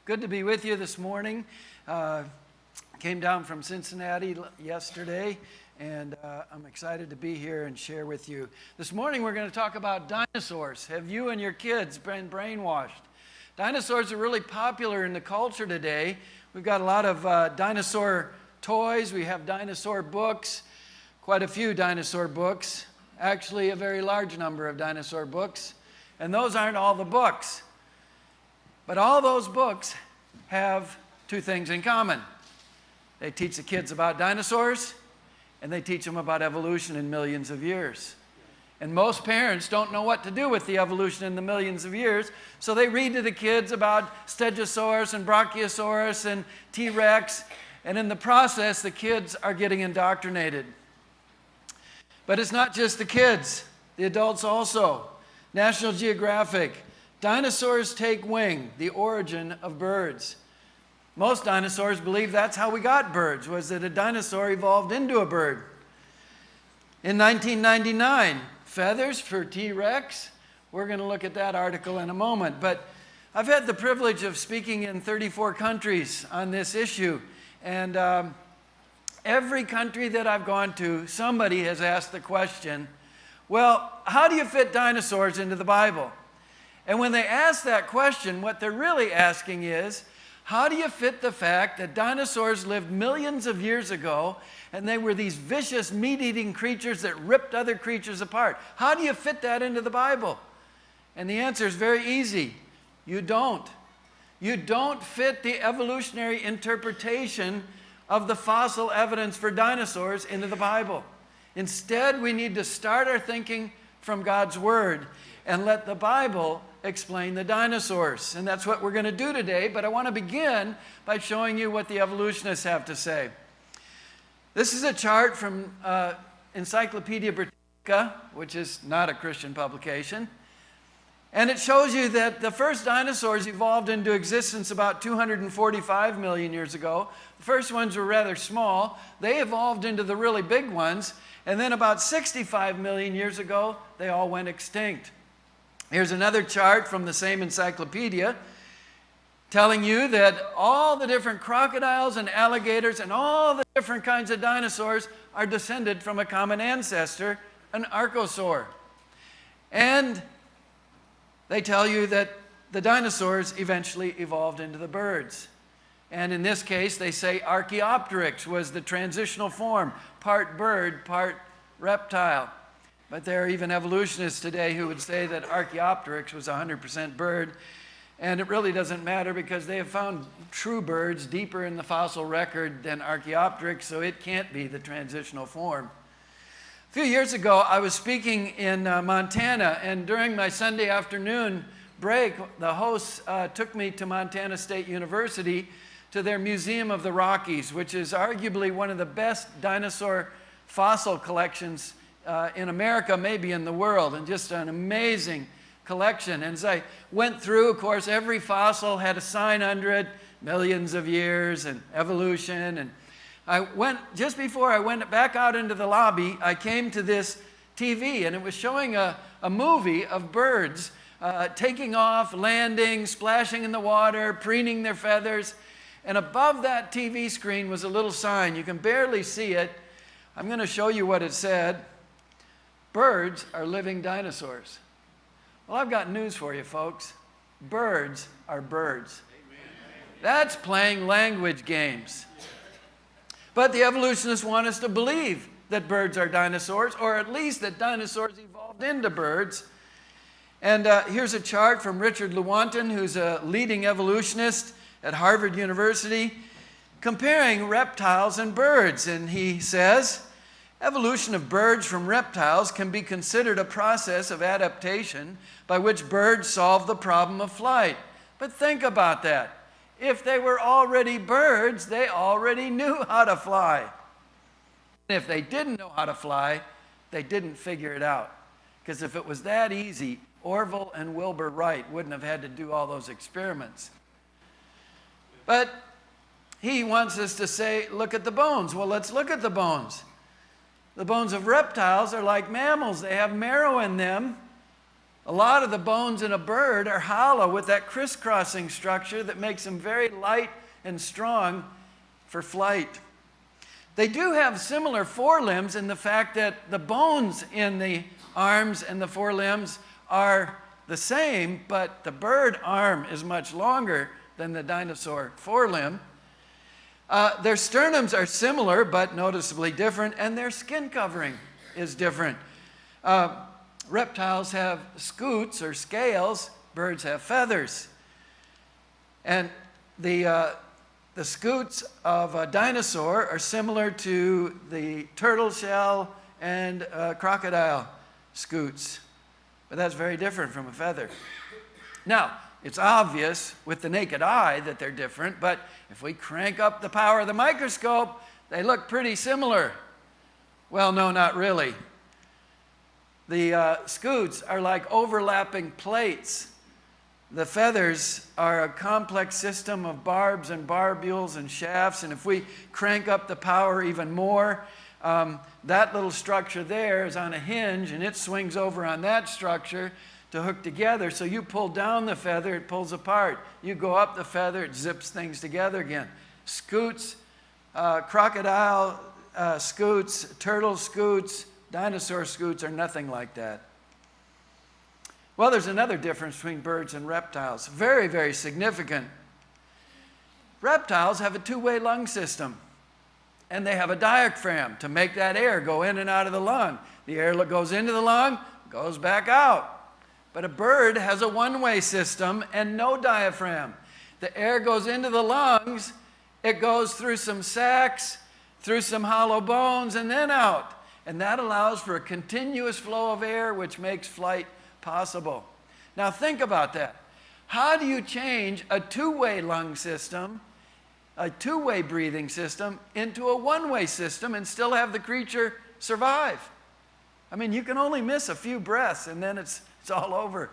Good to be with you this morning. Came down from Cincinnati yesterday, and I'm excited to be here and share with you. This morning we're going to talk about dinosaurs. Have you and your kids been brainwashed? Dinosaurs are really popular in the culture today. We've got a lot of dinosaur toys. We have dinosaur books, quite a few dinosaur books, actually a very large number of dinosaur books. And those aren't all the books. But all those books have two things in common. They teach the kids about dinosaurs, and they teach them about evolution in millions of years. And most parents don't know what to do with the evolution in the millions of years, so they read to the kids about Stegosaurus and Brachiosaurus and T-Rex, and in the process, the kids are getting indoctrinated. But it's not just the kids, the adults also. National Geographic, Dinosaurs Take Wing, the origin of birds. Most dinosaurs believe that's how we got birds, was that a dinosaur evolved into a bird. In 1999, feathers for T-Rex. We're going to look at that article in a moment. But I've had the privilege of speaking in 34 countries on this issue. And every country that I've gone to, somebody has asked the question, well, how do you fit dinosaurs into the Bible? And when they ask that question, what they're really asking is, how do you fit the fact that dinosaurs lived millions of years ago and they were these vicious meat-eating creatures that ripped other creatures apart? How do you fit that into the Bible? And the answer is very easy. You don't. You don't fit the evolutionary interpretation of the fossil evidence for dinosaurs into the Bible. Instead, we need to start our thinking from God's Word and let the Bible explain the dinosaurs. And that's what we're going to do today, but I want to begin by showing you what the evolutionists have to say. This is a chart from Encyclopedia Britannica, which is not a Christian publication. And it shows you that the first dinosaurs evolved into existence about 245 million years ago. The first ones were rather small. They evolved into the really big ones. And then about 65 million years ago, they all went extinct. Here's another chart from the same encyclopedia telling you that all the different crocodiles and alligators and all the different kinds of dinosaurs are descended from a common ancestor, an archosaur. And they tell you that the dinosaurs eventually evolved into the birds. And in this case, they say Archaeopteryx was the transitional form, part bird, part reptile. But there are even evolutionists today who would say that Archaeopteryx was 100% bird. And it really doesn't matter because they have found true birds deeper in the fossil record than Archaeopteryx, so it can't be the transitional form. A few years ago, I was speaking in Montana, and during my Sunday afternoon break, the hosts took me to Montana State University to their Museum of the Rockies, which is arguably one of the best dinosaur fossil collections in America, maybe in the world, and just an amazing collection. And as I went through, of course, every fossil had a sign under it, millions of years and evolution. And just before I went back out into the lobby, I came to this TV, and it was showing a movie of birds taking off, landing, splashing in the water, preening their feathers. And above that TV screen was a little sign. You can barely see it. I'm going to show you what it said. Birds are living dinosaurs. Well, I've got news for you, folks. Birds are birds. That's playing language games. But the evolutionists want us to believe that birds are dinosaurs, or at least that dinosaurs evolved into birds. And here's a chart from Richard Lewontin, who's a leading evolutionist at Harvard University, comparing reptiles and birds. And he says, evolution of birds from reptiles can be considered a process of adaptation by which birds solve the problem of flight. But think about that. If they were already birds, they already knew how to fly. And if they didn't know how to fly, they didn't figure it out. Because if it was that easy, Orville and Wilbur Wright wouldn't have had to do all those experiments. But he wants us to say, look at the bones. Well, let's look at the bones. The bones of reptiles are like mammals. They have marrow in them. A lot of the bones in a bird are hollow with that crisscrossing structure that makes them very light and strong for flight. They do have similar forelimbs in the fact that the bones in the arms and the forelimbs are the same, but the bird arm is much longer than the dinosaur forelimb. Their sternums are similar but noticeably different, and their skin covering is different. Reptiles have scutes or scales, birds have feathers. And the scutes of a dinosaur are similar to the turtle shell and crocodile scutes, but that's very different from a feather. Now, it's obvious with the naked eye that they're different, but if we crank up the power of the microscope, they look pretty similar. Well, no, not really. The scutes are like overlapping plates. The feathers are a complex system of barbs and barbules and shafts, and if we crank up the power even more, that little structure there is on a hinge, and it swings over on that structure to hook together. So you pull down the feather, it pulls apart. You go up the feather, it zips things together again. Scutes, crocodile scutes, turtle scutes, dinosaur scutes are nothing like that. Well, there's another difference between birds and reptiles, very, very significant. Reptiles have a two-way lung system, and they have a diaphragm to make that air go in and out of the lung. The air goes into the lung, goes back out. But a bird has a one-way system and no diaphragm. The air goes into the lungs, it goes through some sacs, through some hollow bones, and then out. And that allows for a continuous flow of air, which makes flight possible. Now think about that. How do you change a two-way lung system, a two-way breathing system, into a one-way system and still have the creature survive? I mean, you can only miss a few breaths and then it's all over.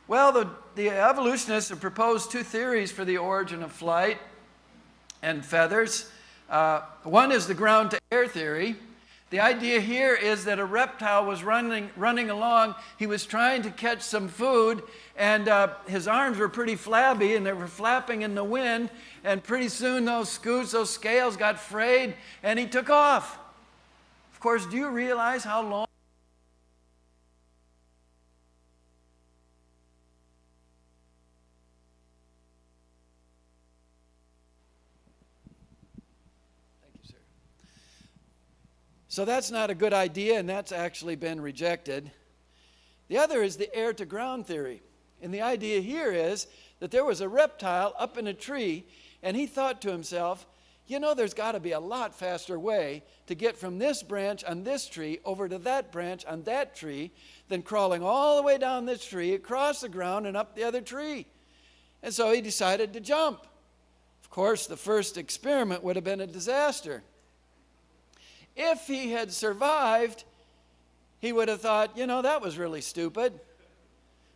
Well, the evolutionists have proposed two theories for the origin of flight and feathers. One is the ground-to-air theory. The idea here is that a reptile was running along. He was trying to catch some food, and his arms were pretty flabby, and they were flapping in the wind, and pretty soon those scutes, those scales got frayed, and he took off. Of course, do you realize how long? So that's not a good idea, and that's actually been rejected. The other is the air-to-ground theory. And the idea here is that there was a reptile up in a tree, and he thought to himself, you know, there's got to be a lot faster way to get from this branch on this tree over to that branch on that tree than crawling all the way down this tree, across the ground, and up the other tree. And so he decided to jump. Of course, the first experiment would have been a disaster. If he had survived, he would have thought, you know, that was really stupid.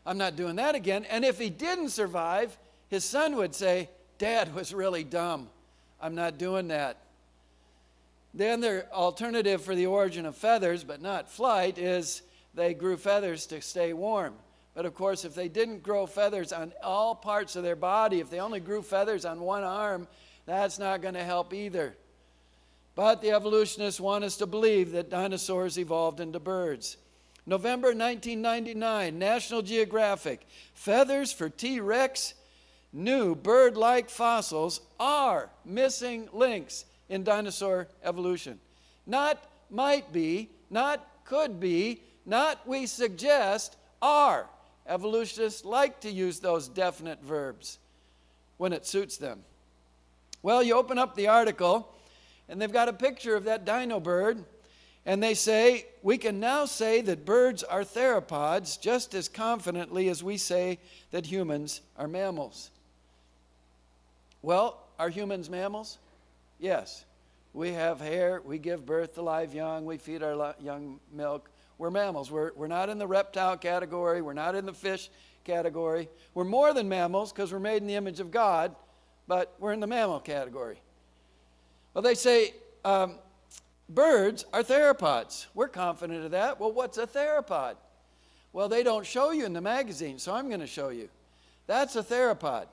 I'm not doing that again. And if he didn't survive, his son would say, Dad was really dumb. I'm not doing that. The other alternative for the origin of feathers, but not flight, is they grew feathers to stay warm. But of course, if they didn't grow feathers on all parts of their body, if they only grew feathers on one arm, that's not going to help either. But the evolutionists want us to believe that dinosaurs evolved into birds. November 1999, National Geographic, feathers for T-Rex, new bird-like fossils are missing links in dinosaur evolution. Not might be, not could be, not we suggest, are. Evolutionists like to use those definite verbs when it suits them. Well, you open up the article, and they've got a picture of that dino bird, and they say, we can now say that birds are theropods just as confidently as we say that humans are mammals. Well, are humans mammals? Yes. We have hair, we give birth to live young, we feed our young milk. We're mammals. We're not in the reptile category, we're not in the fish category. We're more than mammals because we're made in the image of God, but we're in the mammal category. Well, they say birds are theropods. We're confident of that. Well, what's a theropod? Well, they don't show you in the magazine, so I'm going to show you. That's a theropod.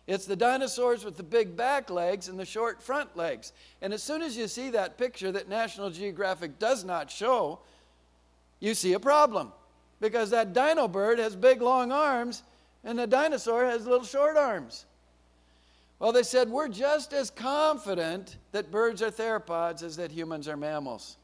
It's the dinosaurs with the big back legs and the short front legs. And as soon as you see that picture that National Geographic does not show, you see a problem. Because that dino bird has big long arms and the dinosaur has little short arms. Well, they said, we're just as confident that birds are theropods as that humans are mammals.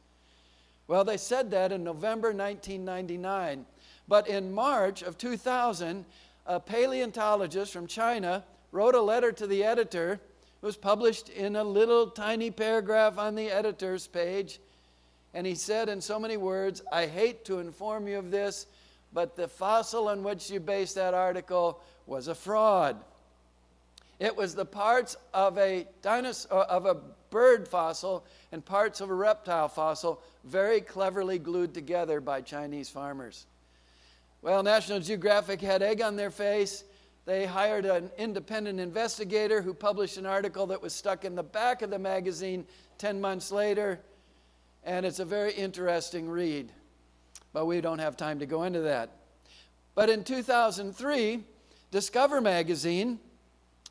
Well, they said that in November 1999. But in March of 2000, a paleontologist from China wrote a letter to the editor. It was published in a little tiny paragraph on the editor's page. And he said in so many words, I hate to inform you of this, but the fossil on which you based that article was a fraud. It was the parts of a bird fossil and parts of a reptile fossil very cleverly glued together by Chinese farmers. Well, National Geographic had egg on their face. They hired an independent investigator who published an article that was stuck in the back of the magazine 10 months later. And it's a very interesting read. But we don't have time to go into that. But in 2003, Discover magazine,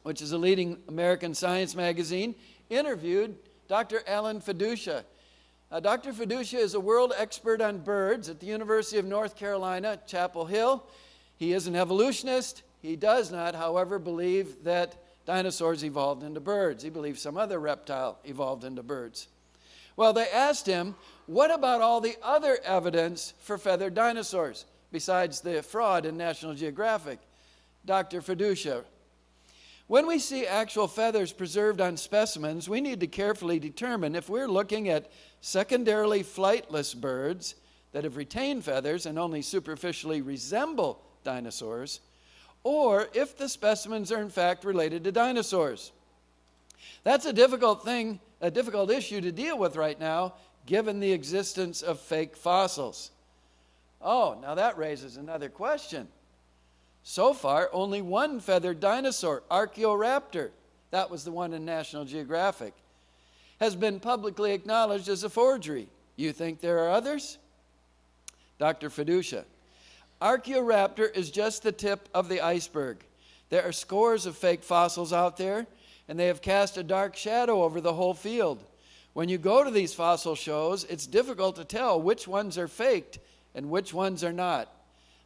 which is a leading American science magazine, interviewed Dr. Alan Fiducia. Dr. Fiducia is a world expert on birds at the University of North Carolina, Chapel Hill. He is an evolutionist. He does not, however, believe that dinosaurs evolved into birds. He believes some other reptile evolved into birds. Well, they asked him, what about all the other evidence for feathered dinosaurs, besides the fraud in National Geographic? Dr. Fiducia, when we see actual feathers preserved on specimens, we need to carefully determine if we're looking at secondarily flightless birds that have retained feathers and only superficially resemble dinosaurs, or if the specimens are in fact related to dinosaurs. That's a difficult issue to deal with right now, given the existence of fake fossils. Oh, now that raises another question. So far, only one feathered dinosaur, Archaeoraptor, that was the one in National Geographic, has been publicly acknowledged as a forgery. You think there are others? Dr. Fiducia, Archaeoraptor is just the tip of the iceberg. There are scores of fake fossils out there, and they have cast a dark shadow over the whole field. When you go to these fossil shows, it's difficult to tell which ones are faked and which ones are not.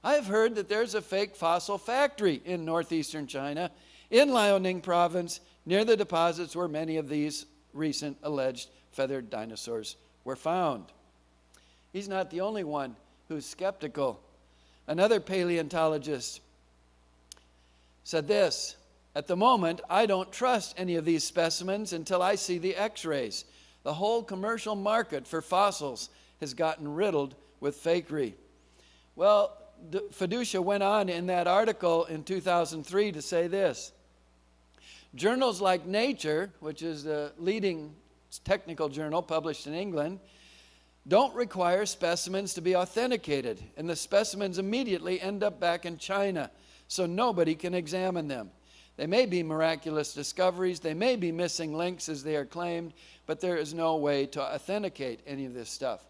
I have heard that there's a fake fossil factory in northeastern China, in Liaoning province, near the deposits where many of these recent alleged feathered dinosaurs were found. He's not the only one who's skeptical. Another paleontologist said this, at the moment, I don't trust any of these specimens until I see the x-rays. The whole commercial market for fossils has gotten riddled with fakery. Well, Fiducia went on in that article in 2003 to say this. Journals like Nature, which is the leading technical journal published in England, don't require specimens to be authenticated, and the specimens immediately end up back in China, so nobody can examine them. They may be miraculous discoveries, they may be missing links as they are claimed, but there is no way to authenticate any of this stuff.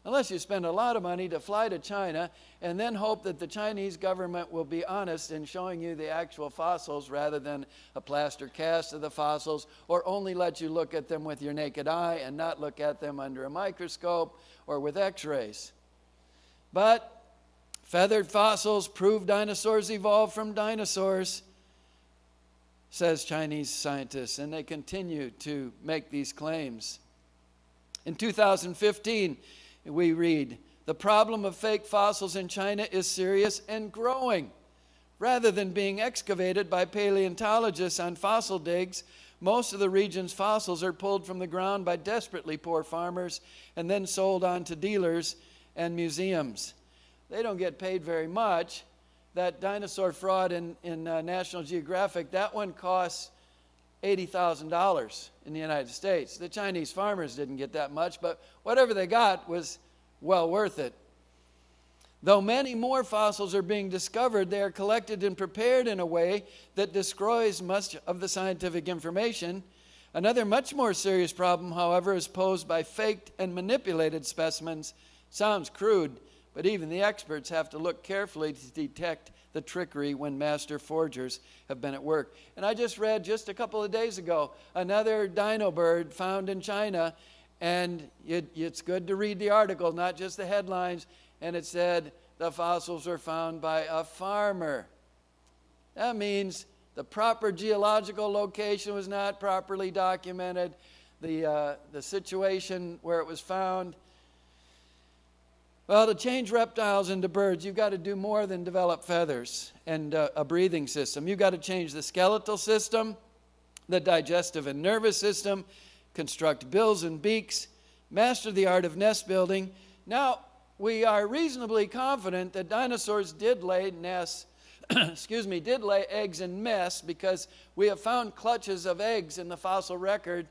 Unless you spend a lot of money to fly to China and then hope that the Chinese government will be honest in showing you the actual fossils rather than a plaster cast of the fossils, or only let you look at them with your naked eye and not look at them under a microscope or with x-rays. But feathered fossils prove dinosaurs evolved from dinosaurs, says Chinese scientists, and they continue to make these claims. In 2015, we read, the problem of fake fossils in China is serious and growing. Rather than being excavated by paleontologists on fossil digs, most of the region's fossils are pulled from the ground by desperately poor farmers and then sold on to dealers and museums. They don't get paid very much. That dinosaur fraud in National Geographic, that one costs $80,000 in the United States. The Chinese farmers didn't get that much, but whatever they got was well worth it. Though many more fossils are being discovered, they are collected and prepared in a way that destroys much of the scientific information. Another much more serious problem, however, is posed by faked and manipulated specimens. Sounds crude, but even the experts have to look carefully to detect the trickery when master forgers have been at work. And I just read just a couple of days ago another dino bird found in China, and it's good to read the article, not just the headlines, and it said the fossils were found by a farmer. That means the proper geological location was not properly documented. The situation where it was found. Well, to change reptiles into birds, you've got to do more than develop feathers and a breathing system. You've got to change the skeletal system, the digestive and nervous system, construct bills and beaks, master the art of nest building. Now, we are reasonably confident that dinosaurs did lay nests, did lay eggs in nests, because we have found clutches of eggs in the fossil record,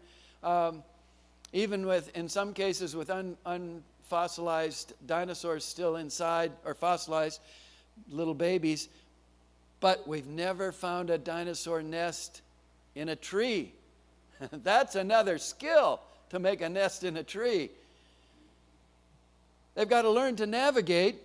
even with, in some cases, with unfossilized dinosaurs still inside, or fossilized little babies. But we've never found a dinosaur nest in a tree. That's another skill, to make a nest in a tree. They've got to learn to navigate.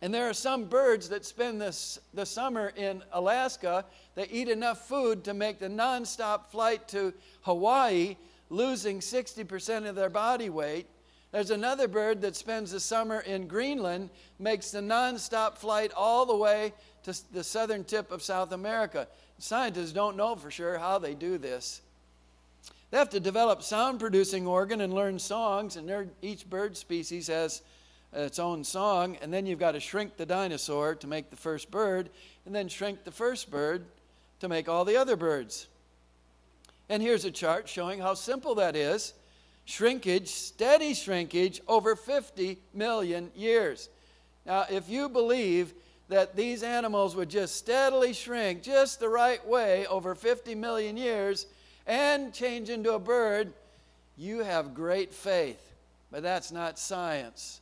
And there are some birds that spend the summer in Alaska. They eat enough food to make the nonstop flight to Hawaii, losing 60% of their body weight. There's another bird that spends the summer in Greenland, makes the nonstop flight all the way to the southern tip of South America. Scientists don't know for sure how they do this. They have to develop sound-producing organ and learn songs, and each bird species has its own song, and then you've got to shrink the dinosaur to make the first bird, and then shrink the first bird to make all the other birds. And here's a chart showing how simple that is. Shrinkage, steady shrinkage, over 50 million years. Now, if you believe that these animals would just steadily shrink just the right way over 50 million years and change into a bird, you have great faith. But that's not science.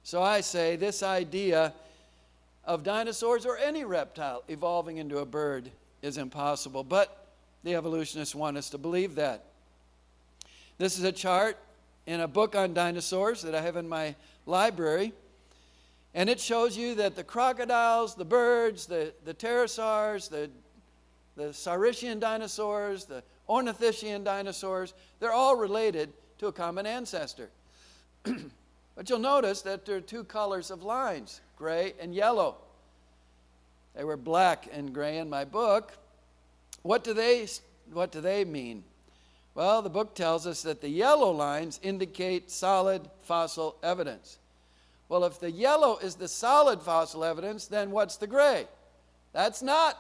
So I say this idea of dinosaurs or any reptile evolving into a bird is impossible, but the evolutionists want us to believe that. This is a chart in a book on dinosaurs that I have in my library, and it shows you that the crocodiles, the birds, the pterosaurs, the Saurischian dinosaurs, the Ornithischian dinosaurs, they're all related to a common ancestor. But you'll notice that there are two colors of lines, gray and yellow. They were black and gray in my book. What do they mean? Well, the book tells us that the yellow lines indicate solid fossil evidence. Well, if the yellow is the solid fossil evidence, then what's the gray? That's not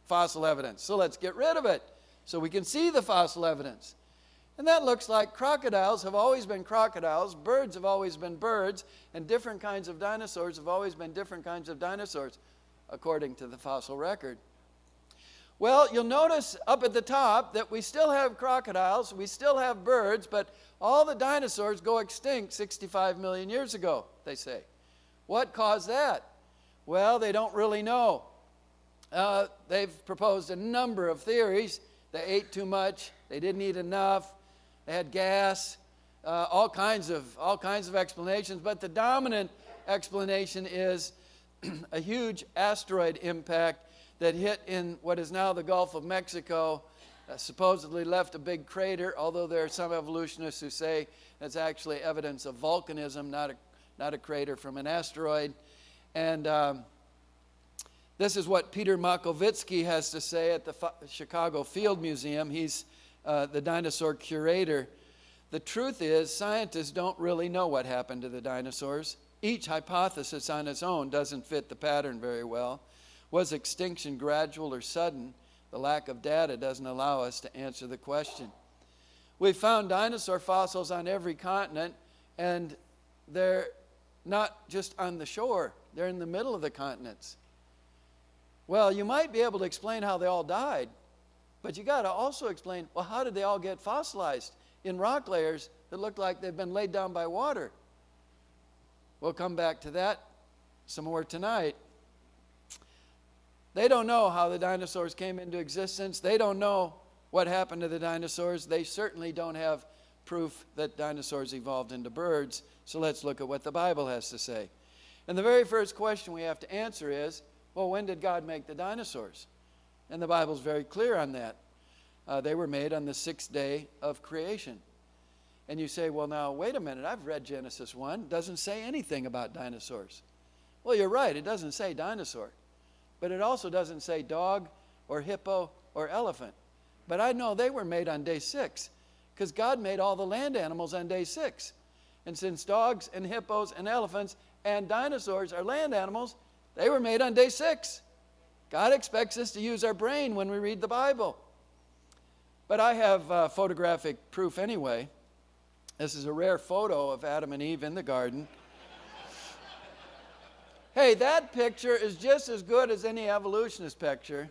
fossil evidence. So let's get rid of it so we can see the fossil evidence. And that looks like crocodiles have always been crocodiles, birds have always been birds, and different kinds of dinosaurs have always been different kinds of dinosaurs, according to the fossil record. Well, you'll notice up at the top that we still have crocodiles, we still have birds, but all the dinosaurs go extinct 65 million years ago, they say. What caused that? Well, they don't really know. They've proposed a number of theories. They ate too much, they didn't eat enough, they had gas, all kinds of explanations, but the dominant explanation is a huge asteroid impact that hit in what is now the Gulf of Mexico, supposedly left a big crater, although there are some evolutionists who say that's actually evidence of volcanism, not a crater from an asteroid. And this is what Peter Makovitsky has to say at the Chicago Field Museum. He's the dinosaur curator. The truth is, scientists don't really know what happened to the dinosaurs. Each hypothesis on its own doesn't fit the pattern very well. Was extinction gradual or sudden? The lack of data doesn't allow us to answer the question. We've found dinosaur fossils on every continent, and they're not just on the shore, they're in the middle of the continents. Well, you might be able to explain how they all died, but you got to also explain, well, how did they all get fossilized in rock layers that look like they've been laid down by water? We'll come back to that some more tonight. They don't know how the dinosaurs came into existence. They don't know what happened to the dinosaurs. They certainly don't have proof that dinosaurs evolved into birds. So let's look at what the Bible has to say. And the very first question we have to answer is, well, when did God make the dinosaurs? And the Bible's very clear on that. They were made on the 6th day of creation. And you say, well, now, wait a minute. I've read Genesis 1. It doesn't say anything about dinosaurs. Well, you're right. It doesn't say dinosaur. But it also doesn't say dog or hippo or elephant. But I know they were made on day 6 because God made all the land animals on day 6. And since dogs and hippos and elephants and dinosaurs are land animals, they were made on day 6. God expects us to use our brain when we read the Bible. But I have photographic proof anyway. This is a rare photo of Adam and Eve in the garden. Hey, that picture is just as good as any evolutionist picture,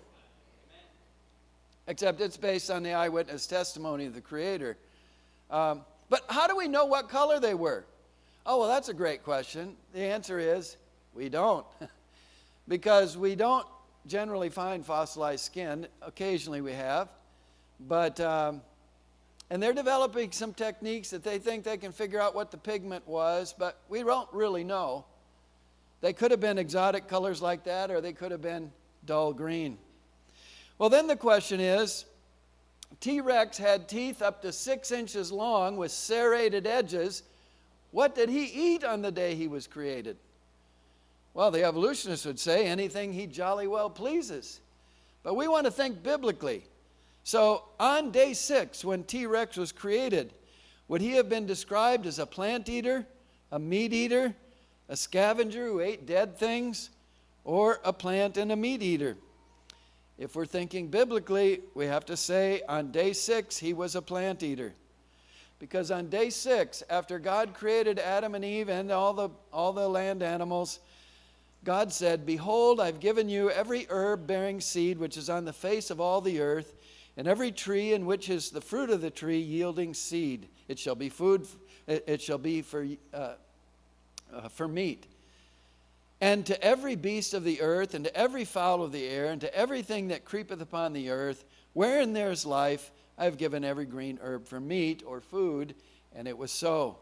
except it's based on the eyewitness testimony of the Creator. But how do we know what color they were? Oh, well, that's a great question. The answer is we don't. Because we don't generally find fossilized skin. Occasionally we have. But, and they're developing some techniques that they think they can figure out what the pigment was, but we don't really know. They could have been exotic colors like that, or they could have been dull green. Well, then the question is, T-Rex had teeth up to 6 inches long with serrated edges. What did he eat on the day he was created? Well, the evolutionists would say anything he jolly well pleases. But we want to think biblically. So on day 6, when T-Rex was created, would he have been described as a plant eater, a meat eater, a scavenger who ate dead things, or a plant and a meat eater? If we're thinking biblically, we have to say on day 6 he was a plant eater. Because on day 6, after God created Adam and Eve and all the land animals, God said, "Behold, I've given you every herb bearing seed which is on the face of all the earth, and every tree in which is the fruit of the tree yielding seed. It shall be food. It shall be for meat. And to every beast of the earth, and to every fowl of the air, and to everything that creepeth upon the earth, wherein there is life, I have given every green herb for meat," or food, and it was so.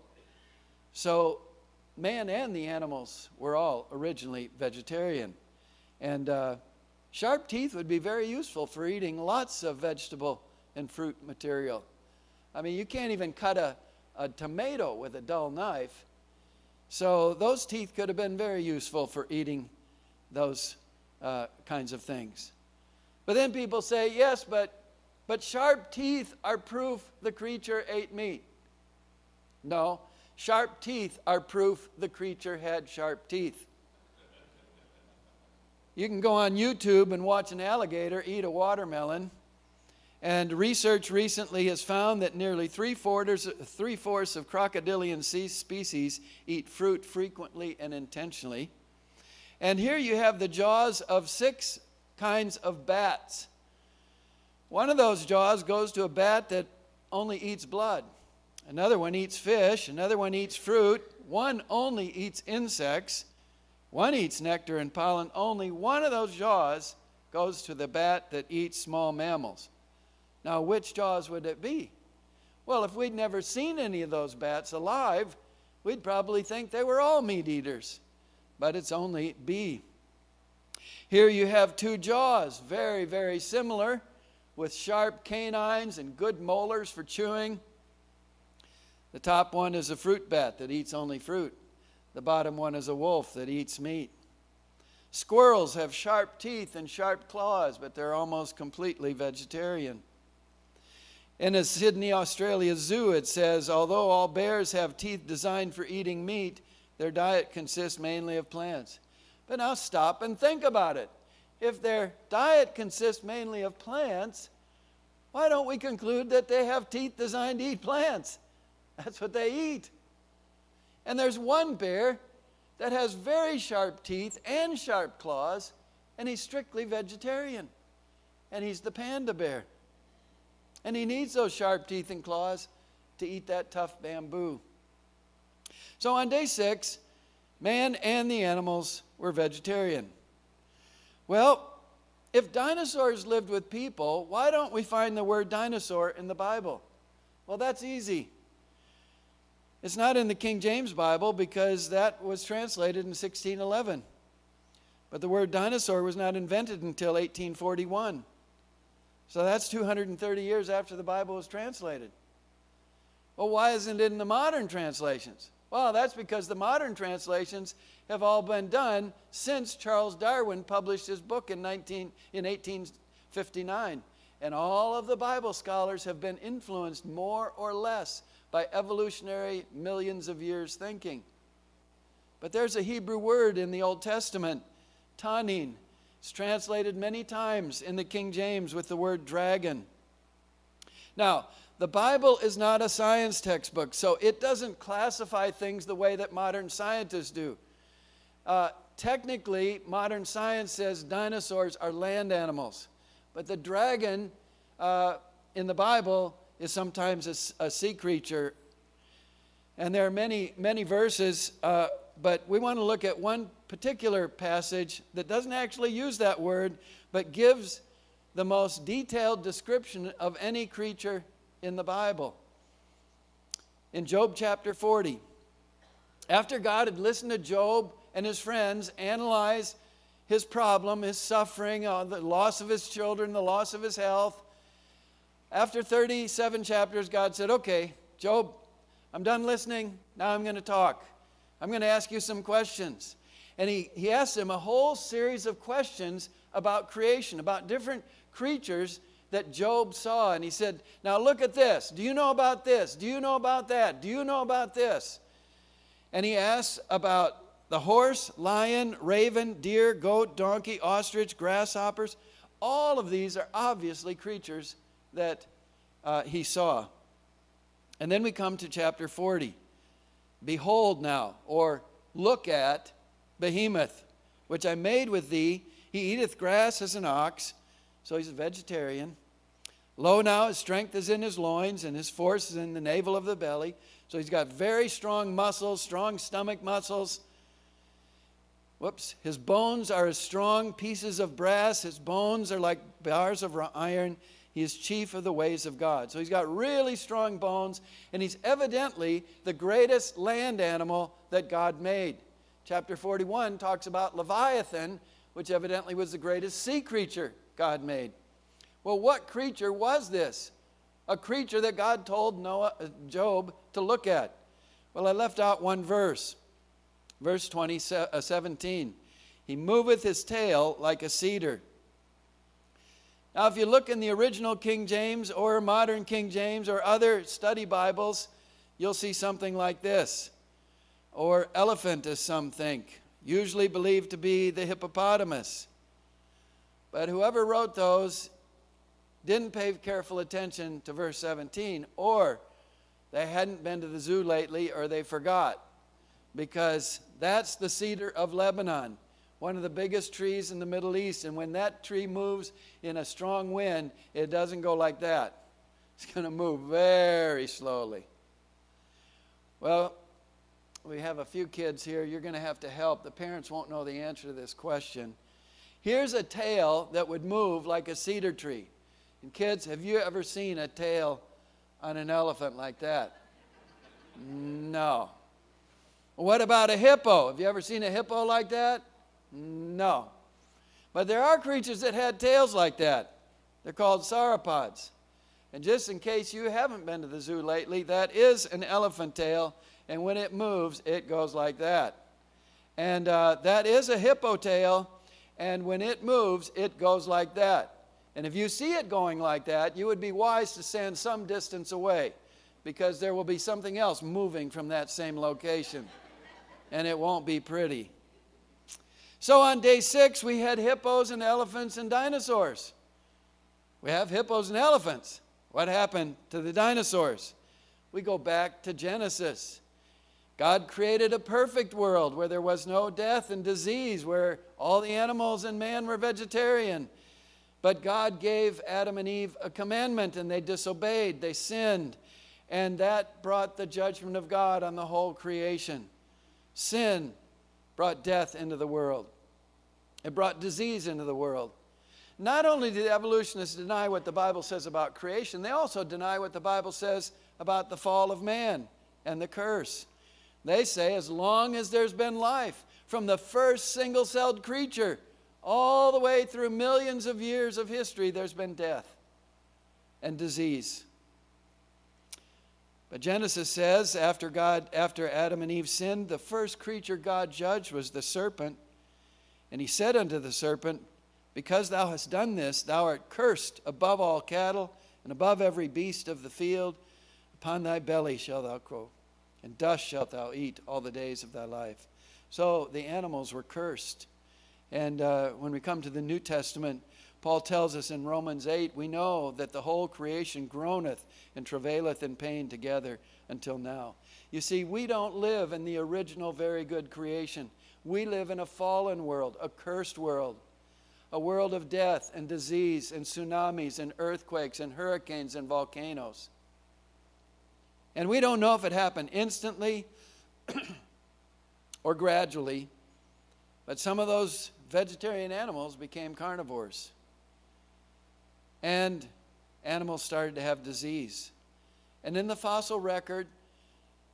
So man and the animals were all originally vegetarian. And sharp teeth would be very useful for eating lots of vegetable and fruit material. I mean, you can't even cut a tomato with a dull knife. So those teeth could have been very useful for eating those kinds of things. But then people say, yes, but sharp teeth are proof the creature ate meat. No, sharp teeth are proof the creature had sharp teeth. You can go on YouTube and watch an alligator eat a watermelon. And research recently has found that nearly three-fourths of crocodilian species eat fruit frequently and intentionally. And here you have the jaws of 6 kinds of bats. One of those jaws goes to a bat that only eats blood. Another one eats fish. Another one eats fruit. One only eats insects. One eats nectar and pollen. Only one of those jaws goes to the bat that eats small mammals. Now, which jaws would it be? Well, if we'd never seen any of those bats alive, we'd probably think they were all meat eaters. But it's only B. Here you have 2 jaws, very, very similar, with sharp canines and good molars for chewing. The top one is a fruit bat that eats only fruit. The bottom one is a wolf that eats meat. Squirrels have sharp teeth and sharp claws, but they're almost completely vegetarian. In a Sydney, Australia zoo, it says, although all bears have teeth designed for eating meat, their diet consists mainly of plants. But now stop and think about it. If their diet consists mainly of plants, why don't we conclude that they have teeth designed to eat plants? That's what they eat. And there's one bear that has very sharp teeth and sharp claws, and he's strictly vegetarian. And he's the panda bear. And he needs those sharp teeth and claws to eat that tough bamboo. So on day 6, man and the animals were vegetarian. Well, if dinosaurs lived with people, why don't we find the word dinosaur in the Bible? Well, that's easy. It's not in the King James Bible because that was translated in 1611. But the word dinosaur was not invented until 1841. So that's 230 years after the Bible was translated. Well, why isn't it in the modern translations? Well, that's because the modern translations have all been done since Charles Darwin published his book in 1859. And all of the Bible scholars have been influenced more or less by evolutionary millions of years thinking. But there's a Hebrew word in the Old Testament, tanin. It's translated many times in the King James with the word dragon. Now, the Bible is not a science textbook, so it doesn't classify things the way that modern scientists do. Technically, modern science says dinosaurs are land animals, but the dragon in the Bible is sometimes a sea creature. And there are many, many verses, but we want to look at one particular passage that doesn't actually use that word, but gives the most detailed description of any creature in the Bible. In Job chapter 40, after God had listened to Job and his friends analyze his problem, his suffering, the loss of his children, the loss of his health, after 37 chapters, God said, okay, Job, I'm done listening. Now I'm going to talk. I'm going to ask you some questions. And he asked him a whole series of questions about creation, about different creatures that Job saw. And he said, now look at this. Do you know about this? Do you know about that? Do you know about this? And he asked about the horse, lion, raven, deer, goat, donkey, ostrich, grasshoppers. All of these are obviously creatures that he saw. And then we come to chapter 40. Behold now, or look at Behemoth, which I made with thee. He eateth grass as an ox. So he's a vegetarian. Lo now, his strength is in his loins, and his force is in the navel of the belly. So he's got very strong muscles, strong stomach muscles. His bones are as strong pieces of brass. His bones are like bars of iron. He is chief of the ways of God. So he's got really strong bones, and he's evidently the greatest land animal that God made. Chapter 41 talks about Leviathan, which evidently was the greatest sea creature God made. Well, what creature was this? A creature that God told Job to look at. Well, I left out one verse. Verse 17. He moveth his tail like a cedar. Now, if you look in the original King James or modern King James or other study Bibles, you'll see something like this. Or elephant, as some think, usually believed to be the hippopotamus. But whoever wrote those didn't pay careful attention to verse 17, or they hadn't been to the zoo lately, or they forgot, because that's the cedar of Lebanon, one of the biggest trees in the Middle East. And when that tree moves in a strong wind, it doesn't go like that. It's going to move very slowly. Well, we have a few kids here. You're going to have to help. The parents won't know the answer to this question. Here's a tail that would move like a cedar tree. And kids, have you ever seen a tail on an elephant like that? No. What about a hippo? Have you ever seen a hippo like that? No. But there are creatures that had tails like that. They're called sauropods. And just in case you haven't been to the zoo lately, that is an elephant tail. And when it moves, it goes like that. And that is a hippo tail. And when it moves, it goes like that. And if you see it going like that, you would be wise to stand some distance away, because there will be something else moving from that same location. And it won't be pretty. So on day 6, we had hippos and elephants and dinosaurs. We have hippos and elephants. What happened to the dinosaurs? We go back to Genesis. God created a perfect world where there was no death and disease, where all the animals and man were vegetarian. But God gave Adam and Eve a commandment, and they disobeyed, they sinned, and that brought the judgment of God on the whole creation. Sin brought death into the world. It brought disease into the world. Not only do the evolutionists deny what the Bible says about creation, they also deny what the Bible says about the fall of man and the curse. They say as long as there's been life, from the first single-celled creature all the way through millions of years of history, there's been death and disease. But Genesis says after Adam and Eve sinned, the first creature God judged was the serpent. And he said unto the serpent, because thou hast done this, thou art cursed above all cattle and above every beast of the field. Upon thy belly shalt thou go, and dust shalt thou eat all the days of thy life. So the animals were cursed. And when we come to the New Testament, Paul tells us in Romans 8, we know that the whole creation groaneth and travaileth in pain together until now. You see, we don't live in the original very good creation. We live in a fallen world, a cursed world, a world of death and disease and tsunamis and earthquakes and hurricanes and volcanoes. And we don't know if it happened instantly or gradually, but some of those vegetarian animals became carnivores. And animals started to have disease. And in the fossil record,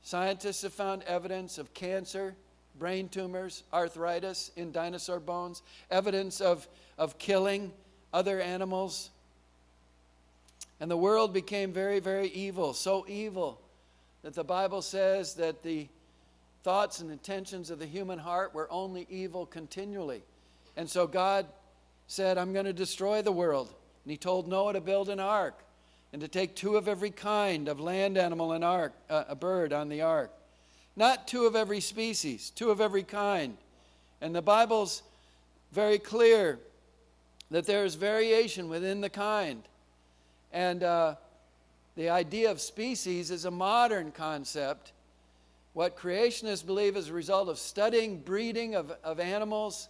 scientists have found evidence of cancer, brain tumors, arthritis in dinosaur bones, evidence of killing other animals. And the world became very, very evil, so evil that the Bible says that the thoughts and intentions of the human heart were only evil continually. And so God said, I'm going to destroy the world. And he told Noah to build an ark and to take 2 of every kind of land animal and a bird on the ark. Not 2 of every species, 2 of every kind. And the Bible's very clear that there is variation within the kind. And the idea of species is a modern concept. What creationists believe is a result of studying breeding of animals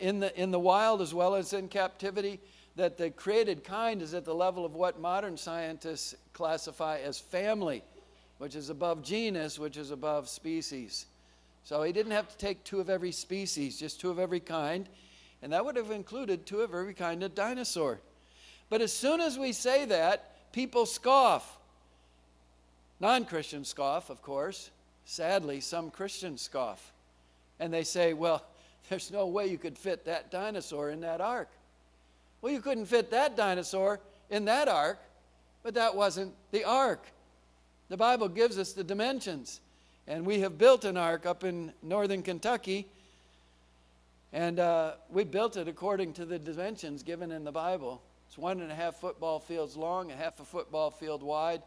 in the wild as well as in captivity, that the created kind is at the level of what modern scientists classify as family, which is above genus, which is above species. So he didn't have to take 2 of every species, just 2 of every kind, and that would have included 2 of every kind of dinosaur. But as soon as we say that, people scoff. Non-Christians scoff, of course. Sadly, some Christians scoff. And they say, well, there's no way you could fit that dinosaur in that ark. Well, you couldn't fit that dinosaur in that ark, but that wasn't the ark. The Bible gives us the dimensions. And we have built an ark up in northern Kentucky, and we built it according to the dimensions given in the Bible. It's 1.5 football fields long, 1/2 football field wide,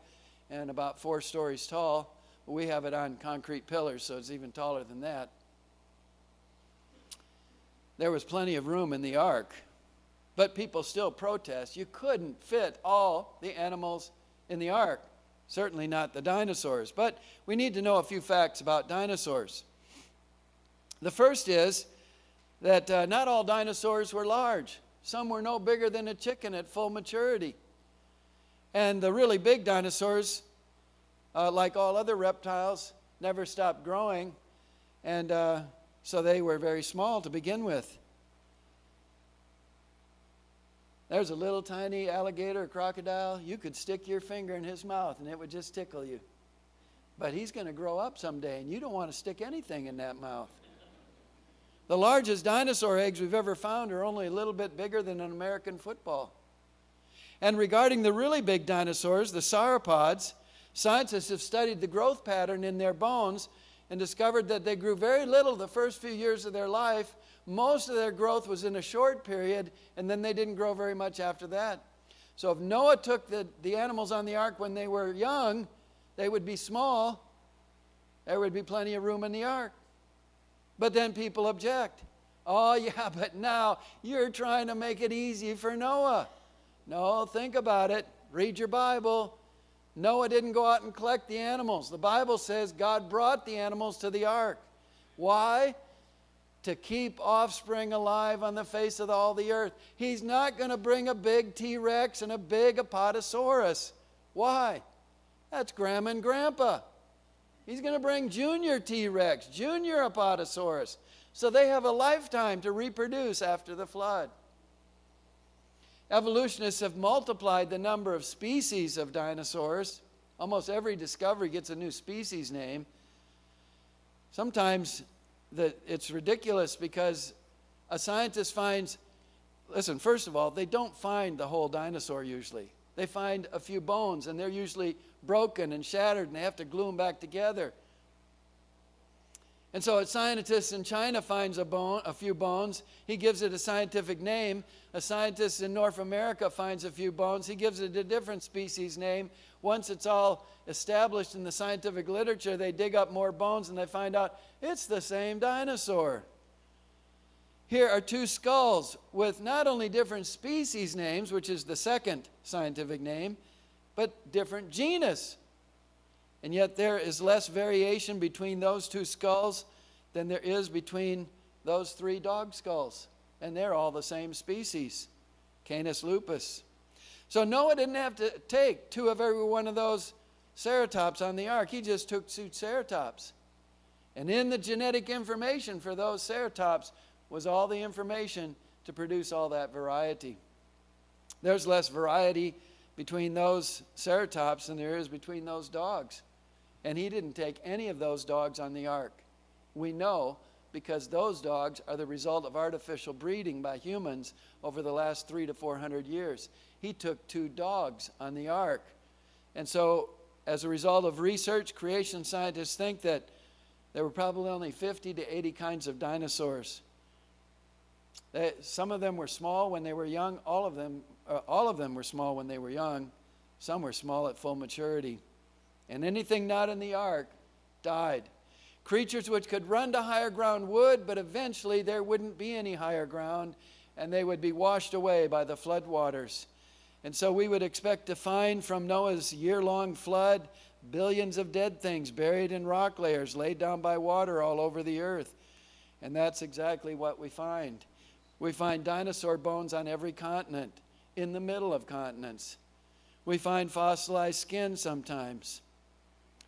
and about 4 stories tall. We have it on concrete pillars, so it's even taller than that. There was plenty of room in the ark, but people still protest. You couldn't fit all the animals in the ark, certainly not the dinosaurs. But we need to know a few facts about dinosaurs. The first is that not all dinosaurs were large. Some were no bigger than a chicken at full maturity. And the really big dinosaurs, like all other reptiles, never stopped growing. And so they were very small to begin with. There's a little tiny alligator or crocodile. You could stick your finger in his mouth and it would just tickle you. But he's going to grow up someday, and you don't want to stick anything in that mouth. The largest dinosaur eggs we've ever found are only a little bit bigger than an American football. And regarding the really big dinosaurs, the sauropods, scientists have studied the growth pattern in their bones and discovered that they grew very little the first few years of their life. Most of their growth was in a short period, and then they didn't grow very much after that. So if Noah took the animals on the ark when they were young, they would be small. There would be plenty of room in the ark. But then people object. Oh, yeah, but now you're trying to make it easy for Noah. No, think about it. Read your Bible. Noah didn't go out and collect the animals. The Bible says God brought the animals to the ark. Why? To keep offspring alive on the face of all the earth. He's not going to bring a big T-Rex and a big Apatosaurus. Why? That's Grandma and Grandpa. He's going to bring Junior T-Rex, Junior Apatosaurus. So they have a lifetime to reproduce after the flood. Evolutionists have multiplied the number of species of dinosaurs Almost every discovery gets a new species name. Sometimes it's ridiculous because a scientist finds, listen, first of all, they don't find the whole dinosaur usually. They find a few bones, and they're usually broken and shattered, and they have to glue them back together. And so a scientist in China finds a few bones. He gives it a scientific name. A scientist in North America finds a few bones. He gives it a different species name. Once it's all established in the scientific literature, they dig up more bones and they find out it's the same dinosaur. Here are two skulls with not only different species names, which is the second scientific name, but different genus. And yet there is less variation between those two skulls than there is between those three dog skulls. And they're all the same species, Canis lupus. So Noah didn't have to take two of every one of those ceratops on the ark. He just took two ceratops. And in the genetic information for those ceratops was all the information to produce all that variety. There's less variety between those ceratops than there is between those dogs. And he didn't take any of those dogs on the ark. We know because those dogs are the result of artificial breeding by humans over the last 300 to 400 years. He took two dogs on the ark. And so as a result of research, creation scientists think that there were probably only 50 to 80 kinds of dinosaurs. Some of them were small when they were young. All of them were small when they were young. Some were small at full maturity. And anything not in the ark died. Creatures which could run to higher ground would, but eventually there wouldn't be any higher ground, and they would be washed away by the floodwaters. And so we would expect to find from Noah's year-long flood billions of dead things buried in rock layers laid down by water all over the earth. And that's exactly what we find. We find dinosaur bones on every continent, in the middle of continents. We find fossilized skin sometimes.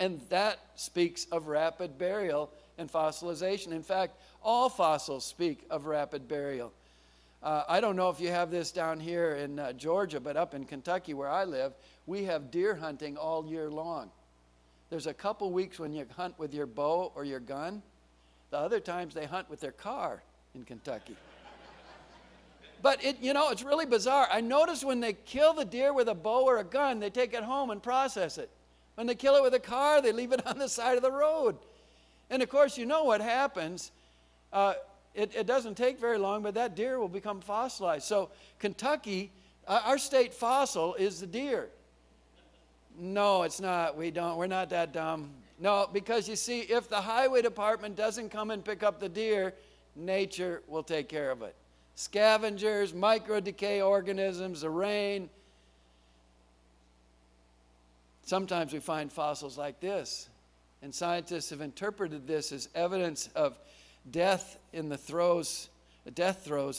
And that speaks of rapid burial and fossilization. In fact, all fossils speak of rapid burial. I don't know if you have this down here in Georgia, but up in Kentucky where I live, we have deer hunting all year long. There's a couple weeks when you hunt with your bow or your gun. The other times they hunt with their car in Kentucky. But it's really bizarre. I notice when they kill the deer with a bow or a gun, they take it home and process it. When they kill it with a car, they leave it on the side of the road. And of course, you know what happens. It doesn't take very long, but that deer will become fossilized. So Kentucky, our state fossil is the deer. No, it's not. We're not that dumb. No, because you see, if the highway department doesn't come and pick up the deer, nature will take care of it. Scavengers, micro-decay organisms, the rain. Sometimes we find fossils like this, and scientists have interpreted this as evidence of death throes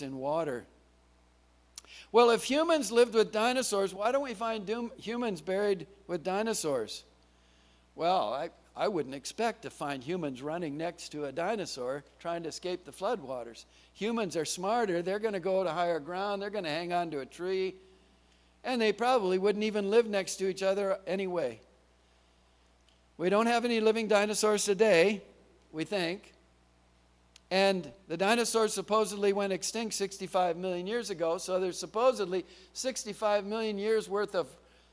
in water. Well, if humans lived with dinosaurs, why don't we find humans buried with dinosaurs? Well, I wouldn't expect to find humans running next to a dinosaur trying to escape the floodwaters. Humans are smarter. They're going to go to higher ground. They're going to hang on to a tree. And they probably wouldn't even live next to each other anyway. We don't have any living dinosaurs today, we think. And the dinosaurs supposedly went extinct 65 million years ago, so there's supposedly 65 million years worth of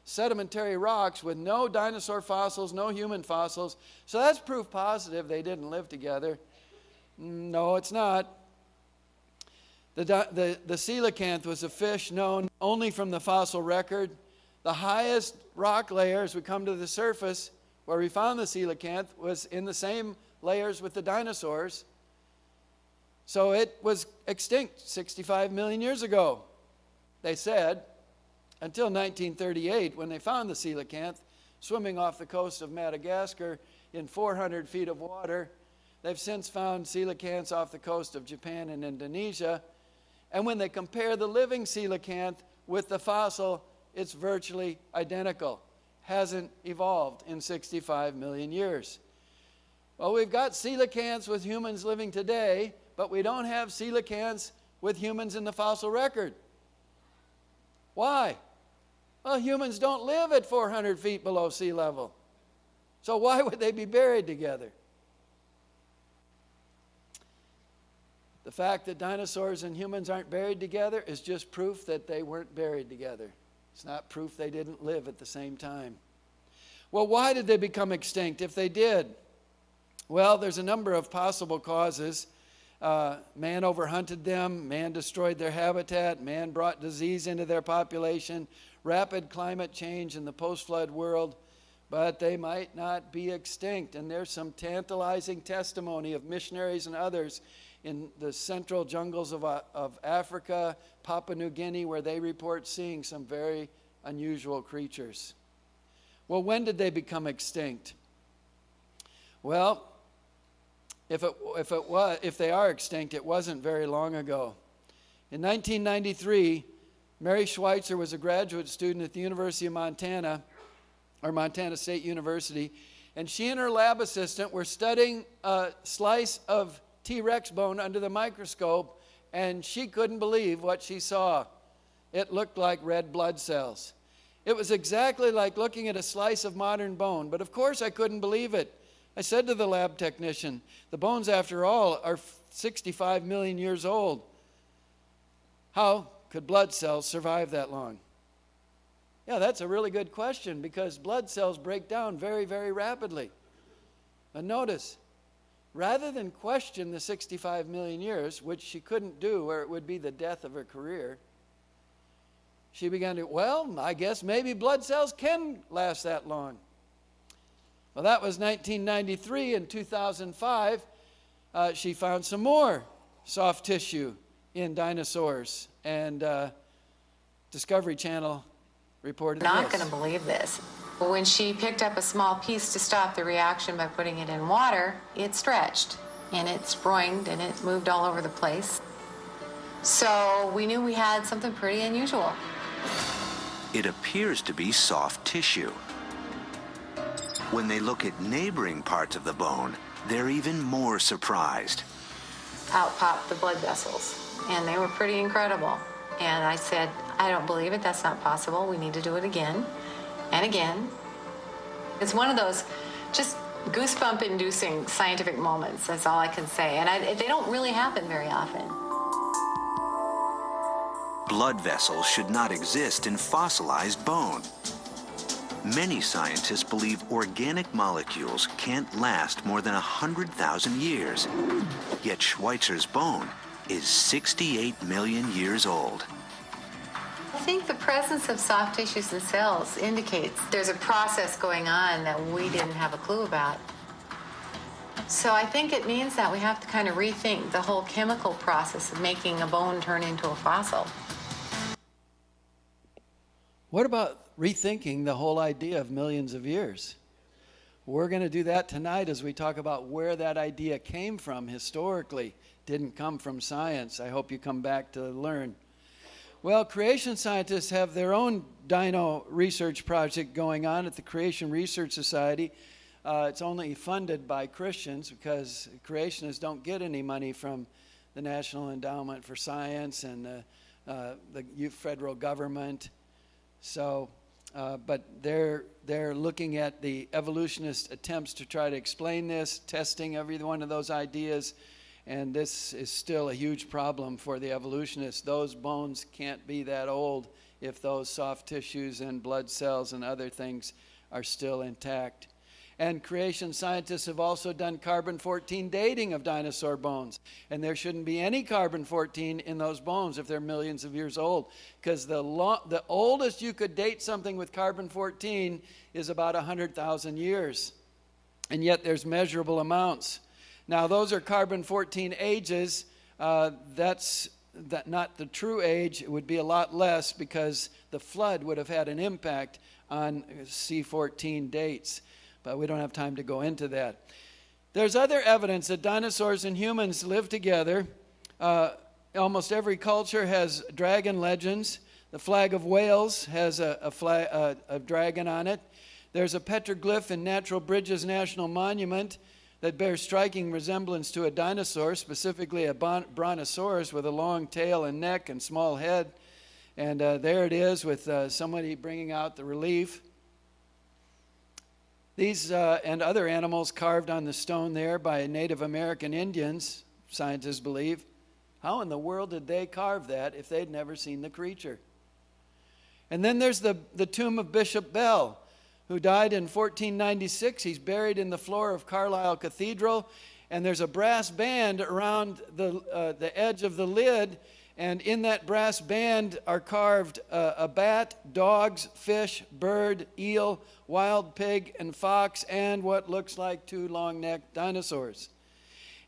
sedimentary rocks with no dinosaur fossils, no human fossils. So that's proof positive they didn't live together. No, it's not. The coelacanth was a fish known only from the fossil record. The highest rock layer as we come to the surface where we found the coelacanth was in the same layers with the dinosaurs. So it was extinct 65 million years ago, they said, until 1938 when they found the coelacanth swimming off the coast of Madagascar in 400 feet of water. They've since found coelacanths off the coast of Japan and Indonesia. And when they compare the living coelacanth with the fossil, it's virtually identical. Hasn't evolved in 65 million years. Well, we've got coelacanths with humans living today, but we don't have coelacanths with humans in the fossil record. Why? Well, humans don't live at 400 feet below sea level. So why would they be buried together? The fact that dinosaurs and humans aren't buried together is just proof that they weren't buried together. It's not proof they didn't live at the same time. Well, why did they become extinct if they did? Well, there's a number of possible causes. Man overhunted them, man destroyed their habitat, man brought disease into their population, rapid climate change in the post-flood world, but they might not be extinct. And there's some tantalizing testimony of missionaries and others in the central jungles of Africa, Papua New Guinea, where they report seeing some very unusual creatures. Well, when did they become extinct? Well, if they are extinct, it wasn't very long ago. In 1993, Mary Schweitzer was a graduate student at the University of Montana, or Montana State University, and she and her lab assistant were studying a slice of T-Rex bone under the microscope, and she couldn't believe what she saw. It looked like red blood cells. It was exactly like looking at a slice of modern bone, but of course I couldn't believe it. I said to the lab technician, the bones, after all, are 65 million years old. How could blood cells survive that long? Yeah, that's a really good question, because blood cells break down very, very rapidly. And notice, rather than question the 65 million years, which she couldn't do, or it would be the death of her career, she began to, well, I guess maybe blood cells can last that long. Well, that was 1993. In 2005, she found some more soft tissue in dinosaurs, and Discovery Channel reported this. Not going to believe this. When she picked up a small piece to stop the reaction by putting it in water, it stretched, and it sproinged, and it moved all over the place. So we knew we had something pretty unusual. It appears to be soft tissue. When they look at neighboring parts of the bone, they're even more surprised. Out popped the blood vessels, and they were pretty incredible. And I said, I don't believe it. That's not possible. We need to do it again and again. It's one of those just goosebump-inducing scientific moments. That's all I can say. And they don't really happen very often. Blood vessels should not exist in fossilized bone. Many scientists believe organic molecules can't last more than 100,000 years. Yet Schweitzer's bone is 68 million years old. I think the presence of soft tissues and cells indicates there's a process going on that we didn't have a clue about. So I think it means that we have to kind of rethink the whole chemical process of making a bone turn into a fossil. What about rethinking the whole idea of millions of years? We're going to do that tonight as we talk about where that idea came from historically. Didn't come from science. I hope you come back to learn. Well, creation scientists have their own dino research project going on at the Creation Research Society. It's only funded by Christians because creationists don't get any money from the National Endowment for Science and the federal government. So, but they're looking at the evolutionist attempts to try to explain this, testing every one of those ideas, and this is still a huge problem for the evolutionists. Those bones can't be that old if those soft tissues and blood cells and other things are still intact. And creation scientists have also done carbon-14 dating of dinosaur bones. And there shouldn't be any carbon-14 in those bones if they're millions of years old. Because the oldest you could date something with carbon-14 is about 100,000 years. And yet there's measurable amounts. Now those are carbon-14 ages. That's not the true age. It would be a lot less because the flood would have had an impact on C14 dates. But we don't have time to go into that. There's other evidence that dinosaurs and humans live together. Almost every culture has dragon legends. The flag of Wales has a dragon on it. There's a petroglyph in Natural Bridges National Monument that bears striking resemblance to a dinosaur, specifically a brontosaurus with a long tail and neck and small head. And there it is with somebody bringing out the relief. These and other animals carved on the stone there by Native American Indians, scientists believe. How in the world did they carve that if they'd never seen the creature? And then there's the tomb of Bishop Bell, who died in 1496. He's buried in the floor of Carlisle Cathedral, and there's a brass band around the edge of the lid, and in that brass band are carved a bat, dogs, fish, bird, eel, wild pig, and fox, and what looks like two long-necked dinosaurs.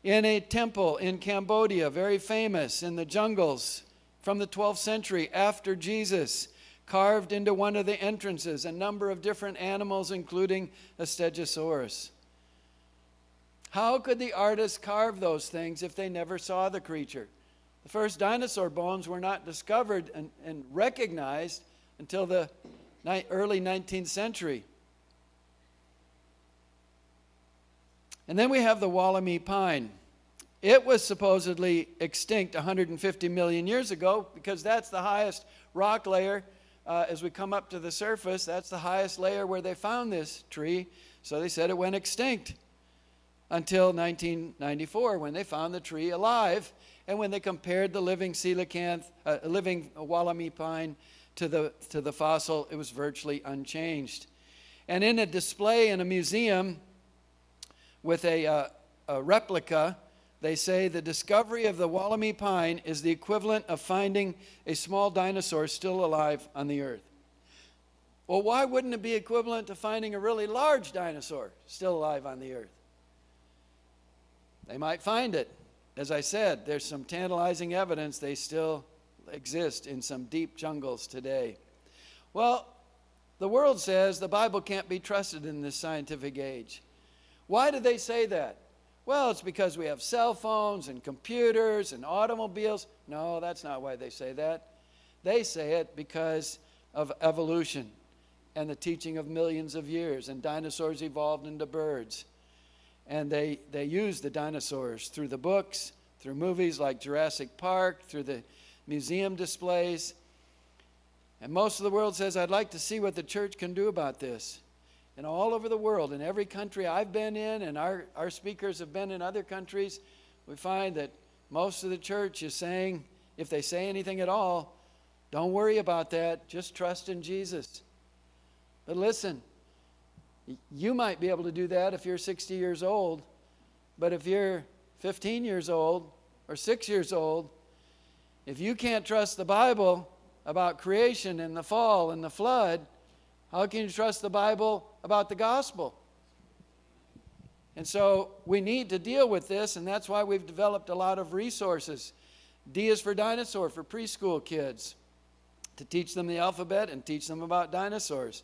In a temple in Cambodia, very famous in the jungles from the 12th century after Jesus, carved into one of the entrances a number of different animals, including a stegosaurus. How could the artists carve those things if they never saw the creature? The first dinosaur bones were not discovered and recognized until the early 19th century. And then we have the Wollemi pine. It was supposedly extinct 150 million years ago because that's the highest rock layer. As we come up to the surface, that's the highest layer where they found this tree. So they said it went extinct until 1994 when they found the tree alive. And when they compared the living coelacanth, living Wollemi pine to the fossil, it was virtually unchanged. And in a display in a museum with a replica, they say the discovery of the Wollemi pine is the equivalent of finding a small dinosaur still alive on the earth. Well, why wouldn't it be equivalent to finding a really large dinosaur still alive on the earth? They might find it. As I said, there's some tantalizing evidence they still exist in some deep jungles today. Well, the world says the Bible can't be trusted in this scientific age. Why do they say that? Well, it's because we have cell phones and computers and automobiles. No, that's not why they say that. They say it because of evolution and the teaching of millions of years, and dinosaurs evolved into birds. And they use the dinosaurs through the books, through movies like Jurassic Park, through the museum displays. And most of the world says, I'd like to see what the church can do about this. And all over the world, in every country I've been in, and our speakers have been in other countries, we find that most of the church is saying, if they say anything at all, don't worry about that, just trust in Jesus. But listen, you might be able to do that if you're 60 years old, but if you're 15 years old or 6 years old, if you can't trust the Bible about creation and the fall and the flood, how can you trust the Bible about the gospel? And so we need to deal with this, and that's why we've developed a lot of resources. D is for dinosaur for preschool kids, to teach them the alphabet and teach them about dinosaurs.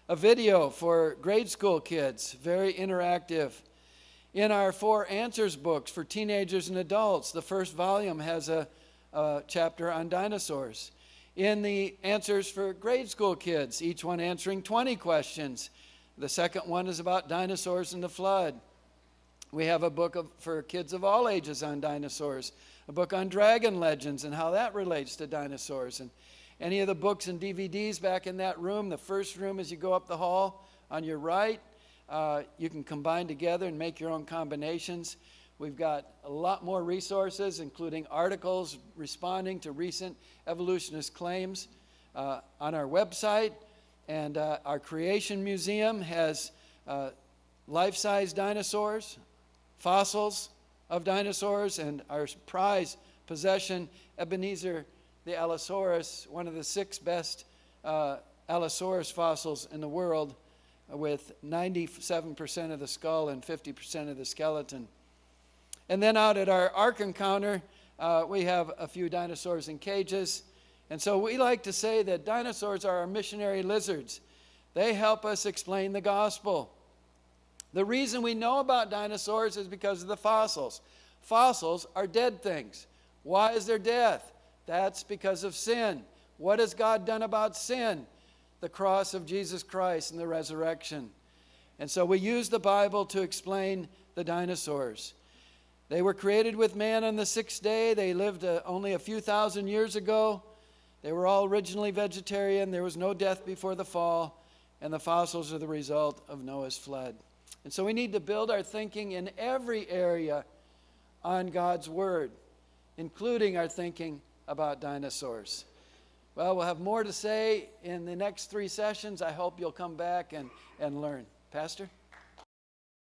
A video for grade school kids, very interactive. In our 4 answers books for teenagers and adults, the first volume has a chapter on dinosaurs. In the answers for grade school kids, each one answering 20 questions. The second one is about dinosaurs and the flood. We have a book for kids of all ages on dinosaurs, a book on dragon legends and how that relates to dinosaurs. And any of the books and DVDs back in that room, the first room as you go up the hall on your right, you can combine together and make your own combinations. We've got a lot more resources, including articles responding to recent evolutionist claims on our website. And our Creation Museum has life-size dinosaurs, fossils of dinosaurs, and our prize possession, Ebenezer the Allosaurus, one of the 6 best Allosaurus fossils in the world, with 97% of the skull and 50% of the skeleton. And then out at our Ark Encounter, we have a few dinosaurs in cages. And so we like to say that dinosaurs are our missionary lizards. They help us explain the gospel. The reason we know about dinosaurs is because of the fossils. Fossils are dead things. Why is there death? That's because of sin. What has God done about sin? The cross of Jesus Christ and the resurrection. And so we use the Bible to explain the dinosaurs. They were created with man on the 6th day. They lived only a few thousand years ago. They were all originally vegetarian. There was no death before the fall, and the fossils are the result of Noah's flood. And so we need to build our thinking in every area on God's Word, including our thinking about dinosaurs. Well, we'll have more to say in the next 3 sessions. I hope you'll come back and learn. Pastor?